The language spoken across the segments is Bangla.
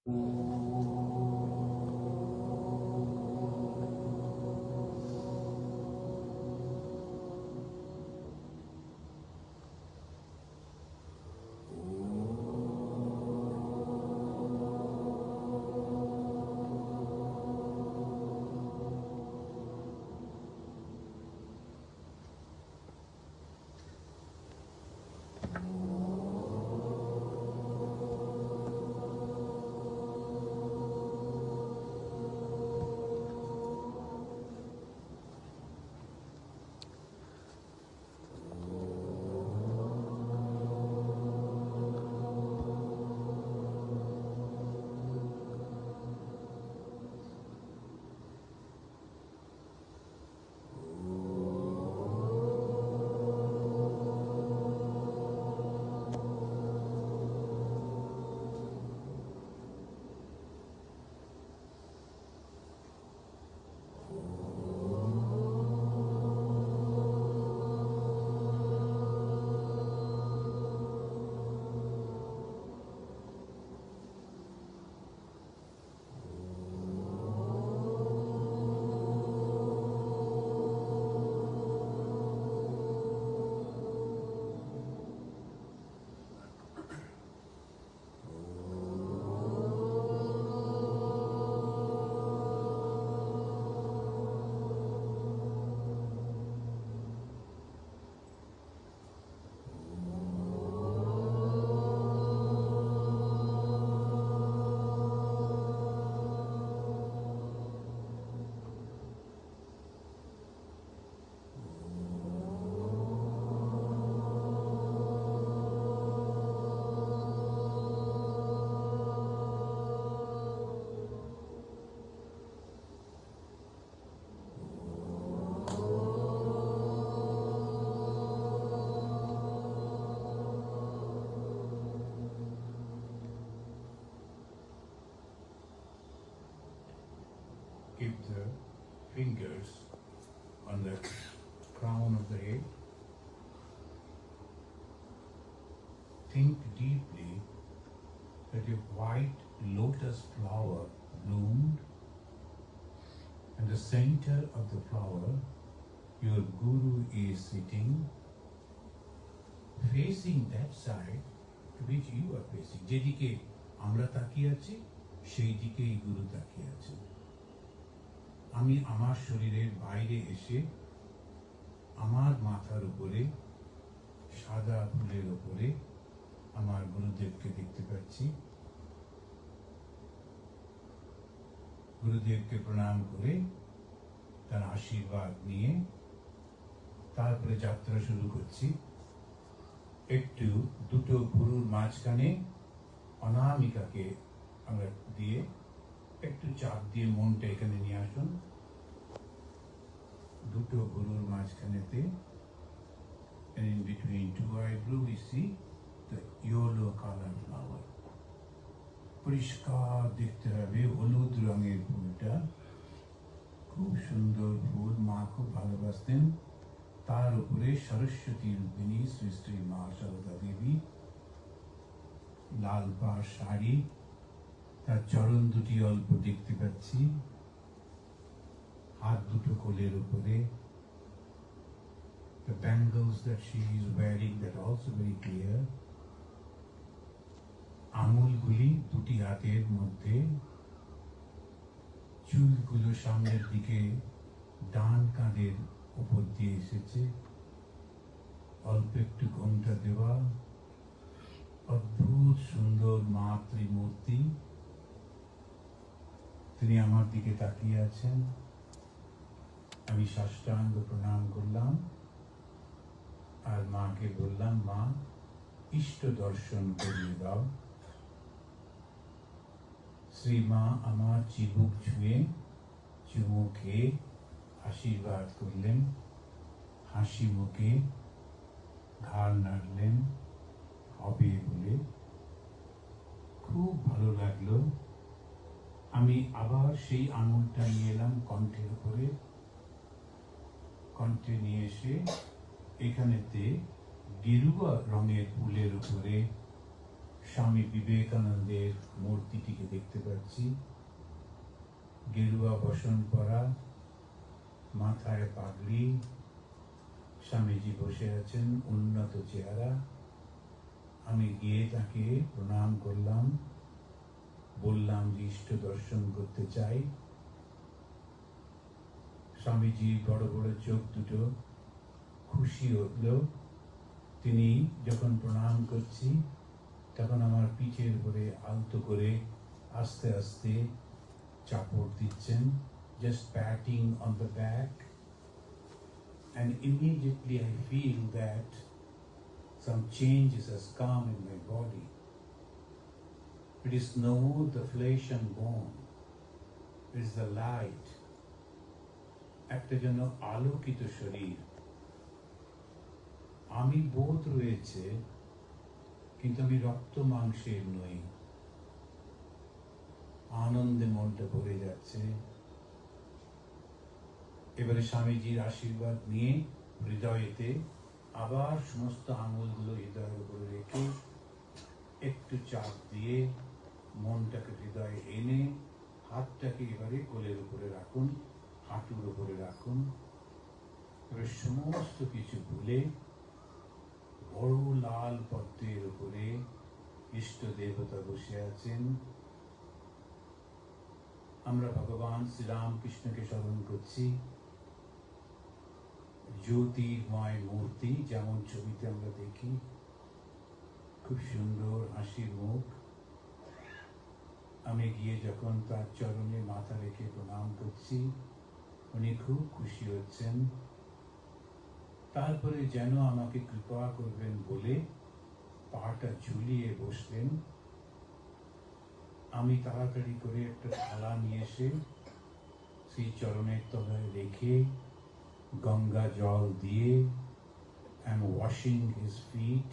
Keep the fingers on the crown of the head. Think deeply that a white lotus flower bloomed, and the center of the flower, your guru is sitting, facing that side to which you are facing. যেদিকে আমরা তাকিয়ে আছি সেই দিকেই গুরু তাকিয়ে আছে। আমি আমার শরীরের বাইরে এসে আমার মাথার উপরে সাদা ফুলের উপরে আমার গুরুদেবকে দেখতে পাচ্ছি। গুরুদেবকে প্রণাম করে তার আশীর্বাদ নিয়ে তারপরে যাত্রা শুরু করছি। একটু দুটো গুরুর মাঝখানে অনামিকাকে আমরা দিয়ে একটু চাপ দিয়ে মনটা এখানে নিয়ে আসুন। দুটো গুরুর মাঝখানেতে, and in between two eyebrow we see the yellow color flower. পরিষ্কার দেখতে হবে, হলুদ রঙের ফুলটা, খুব সুন্দর ফুল, মা খুব ভালোবাসতেন। তার উপরে সরস্বতী রূপিণী শ্রী শ্রী মা সারদা দেবী, লাল পাড় শাড়ি, তার চরণ দুটি অল্প দেখতে পাচ্ছি, হাত দুটো কোলের উপরে। The bangles that she is wearing, that also very clear. আঙুলগুলি দুটি হাতের মধ্যে, চুলগুলো সামনের দিকে ডান কাঁধের উপর দিয়ে এসেছে, অল্প একটু ঘোমটা দেওয়া, অদ্ভুত সুন্দর মা ত্রিমূর্তি। তিনি আমার দিকে তাকিয়ে আছেন। আমি সাষ্টাঙ্গ প্রণাম করলাম আর মাকে বললাম, মা ইষ্ট দর্শন করিয়ে দাও। শ্রীমা আমার চিবুক ছুঁয়ে চুমু খেয়ে আশীর্বাদ করলেন, হাসি মুখে ঘাড় নাড়লেন, হবে বলে। খুব ভালো লাগলো। আমি আবার সেই আঙুলটা নিয়ে এলাম কণ্ঠের উপরে, কণ্ঠে নিয়ে এসে এখানেতে গেরুয়া রঙের ফুলের উপরে স্বামী বিবেকানন্দের মূর্তিটিকে দেখতে পাচ্ছি। গেরুয়া বসন পরা, মাথায় পাগড়ি, স্বামীজি বসে আছেন, উন্নত চেহারা। আমি গিয়ে তাকে প্রণাম করলাম, বললাম যে ইষ্ট দর্শন করতে চাই। স্বামীজি বড় বড় চোখ দুটো খুশি হলো। তিনি যখন প্রণাম করছি তখন আমার পিঠের উপরে আলতো করে আস্তে আস্তে চাপড় দিচ্ছেন, just patting on the back, and immediately I feel that some changes has come in my body. It is no more the flesh and bone, it is the light. একটা যেন আলোকিত শরীর। আমি বোধ রয়েছে, কিন্তু আমি রক্ত মাংসের নই। আনন্দে মনটা ভরে যাচ্ছে। এবারে স্বামীজির আশীর্বাদ নিয়ে হৃদয়েতে আবার সমস্ত আঙুলগুলো হৃদয়ের উপরে রেখে একটু চাপ দিয়ে মনটাকে হৃদয়ে এনে হাতটাকে এবারে কোলের উপরে রাখুন, হাঁটুর উপরে রাখুন। এবার সমস্ত কিছু ভুলে বড় লাল পদ্মের উপরে ইষ্ট দেবতা বসে আছেন। আমরা ভগবান শ্রীরামকৃষ্ণকে স্মরণ করছি। জ্যোতির্ময় মূর্তি, যেমন ছবিতে আমরা দেখি, খুব সুন্দর হাসির মুখ। আমি গিয়ে যখন তার চরণে মাথা রেখে প্রণাম করছি, উনি খুব খুশি হচ্ছেন। তারপরে যেন আমাকে কৃপা করবেন বলে পাটা ঝুলিয়ে বসলেন। আমি তাড়াতাড়ি করে একটা থালা নিয়ে এসে সেই চরণের তলায় রেখে গঙ্গা জল দিয়ে I'm washing his feet.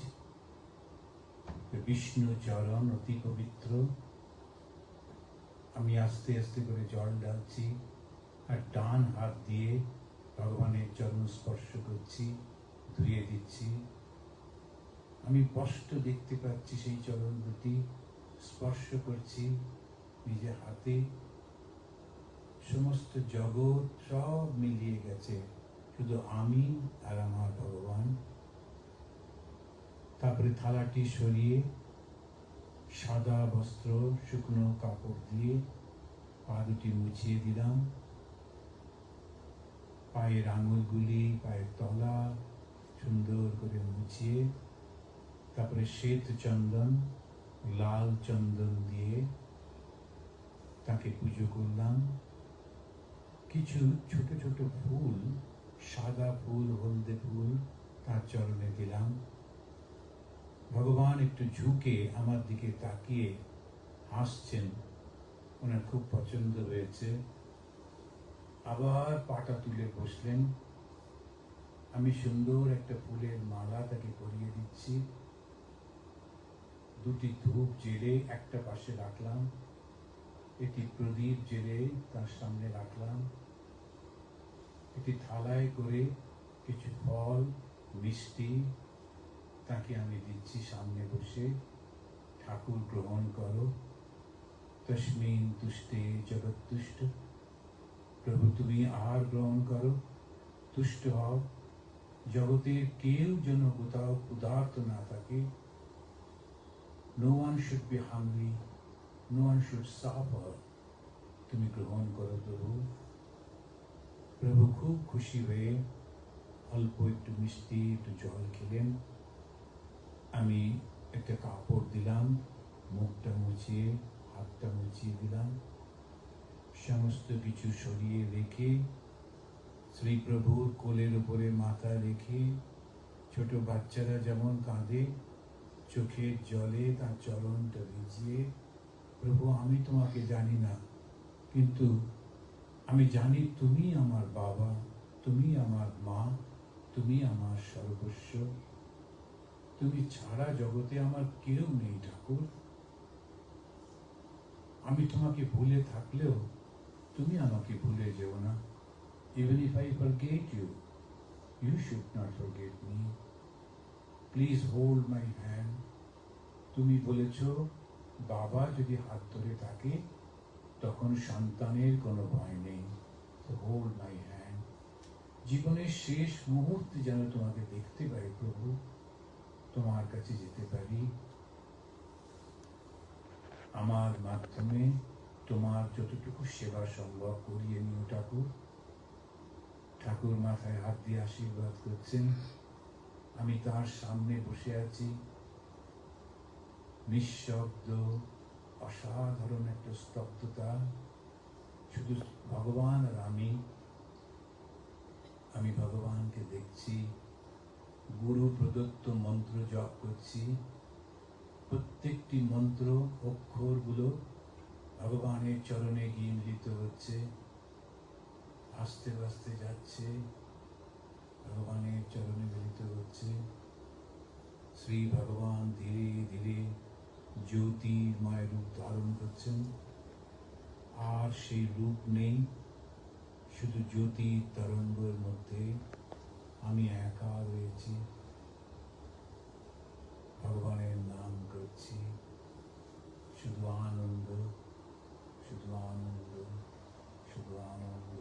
Vishnu চরণ অতি পবিত্র। আমি আস্তে আস্তে করে জল ঢালছি আর ডান হাত দিয়ে ভগবানের চরণ স্পর্শ করছি, ধুয়ে দিচ্ছি। আমি স্পষ্ট দেখতে পাচ্ছি সেই চরণ দুটি, স্পর্শ করছি নিজের হাতে। সমস্ত জগৎ সব মিলিয়ে গেছে, শুধু আমি আর আমার ভগবান। তারপরে থালাটি সরিয়ে সাদা বস্ত্র, শুকনো কাপড় দিয়ে পা দুটি মুছিয়ে দিলাম। পায়ের আঙুলগুলি, পায়ের তলা সুন্দর করে মুছিয়ে তারপরে শ্বেত চন্দন, লাল চন্দন দিয়ে তাকে পুজো করলাম। কিছু ছোট ছোট ফুল, সাদা ফুল, হলদে ফুল তার চরণে দিলাম। ভগবান একটু ঝুঁকে আমার দিকে তাকিয়ে হাসছেন, ওনার খুব পছন্দ হয়েছে। আবার পাটা তুলে বসলেন। আমি সুন্দর একটা ফুলের মালা তাকে পরিয়ে দিচ্ছি। দুটি ধূপ জেলে একটা পাশে রাখলাম, একটি প্রদীপ জেলে তার সামনে রাখলাম। একটি থালায় করে কিছু ফল, মিষ্টি তাকে আমি দিচ্ছি সামনে বসে। ঠাকুর গ্রহণ করো। তস্মিন তুষ্টে জগৎ তুষ্ট। প্রভু তুমি আহার গ্রহণ করো, তুষ্ট হও। জগতের কেউ যেন কোথাও ক্ষুধার্ত না থাকে। No one should be hungry, no one should suffer. তুমি গ্রহণ করো প্রভু। প্রভু খুব খুশি হয়ে অল্প একটু মিষ্টি, একটু জল খেলেন। আমি একটা কাপড় দিলাম, মুখটা মুছিয়ে, হাতটা মুছিয়ে দিলাম। সমস্ত কিছু সরিয়ে রেখে শ্রী প্রভুর কোলের উপরে মাথা রেখে, ছোট বাচ্চারা যেমন কাঁদে, চোখের জলে তার চরণটা ভিজিয়ে, প্রভু আমি তোমাকে জানি না, কিন্তু আমি জানি তুমি আমার বাবা, তুমি আমার মা, তুমি আমার সর্বস্ব। তুমি ছাড়া জগতে আমার কেউ নেই ঠাকুর। আমি তোমাকে ভুলে থাকলেও তুমি আমাকে ভুলে যেও না। Even if I forget you, you should not forget me. Please hold my hand. তুমি বলেছ বাবা যদি হাত ধরে থাকে তখন সন্তানের কোনো ভয় নেই। Hold my hand. জীবনের শেষ মুহূর্তে যেন তোমাকে দেখতে পাই প্রভু, তোমার কাছে যেতে পারি। আমার মাধ্যমে তোমার যতটুকু সেবা সম্ভব করিয়ে নিও ঠাকুর। ঠাকুর মাথায় হাত দিয়ে আশীর্বাদ করছেন। আমি তার সামনে বসে আছি, নিঃশব্দ, অসাধারণ একটা স্তব্ধতা, শুধু ভগবান আর আমি ভগবানকে দেখছি, গুরু প্রদত্ত মন্ত্র জপ করছি। প্রত্যেকটি মন্ত্র অক্ষরগুলো ভগবানের চরণে গিয়ে মিলিত হচ্ছে, আস্তে আস্তে যাচ্ছে, ভগবানের চরণে মিলিত হচ্ছে। শ্রী ভগবান ধীরে ধীরে জ্যোতির্ময় রূপ ধারণ করছেন। আর সেই রূপ নেই, শুধু জ্যোতির তরঙ্গের মধ্যে আমি একা রয়েছি, ভগবানের নাম করছি। শুধু আনন্দ, শুধু আনন্দ, শুধু আনন্দ।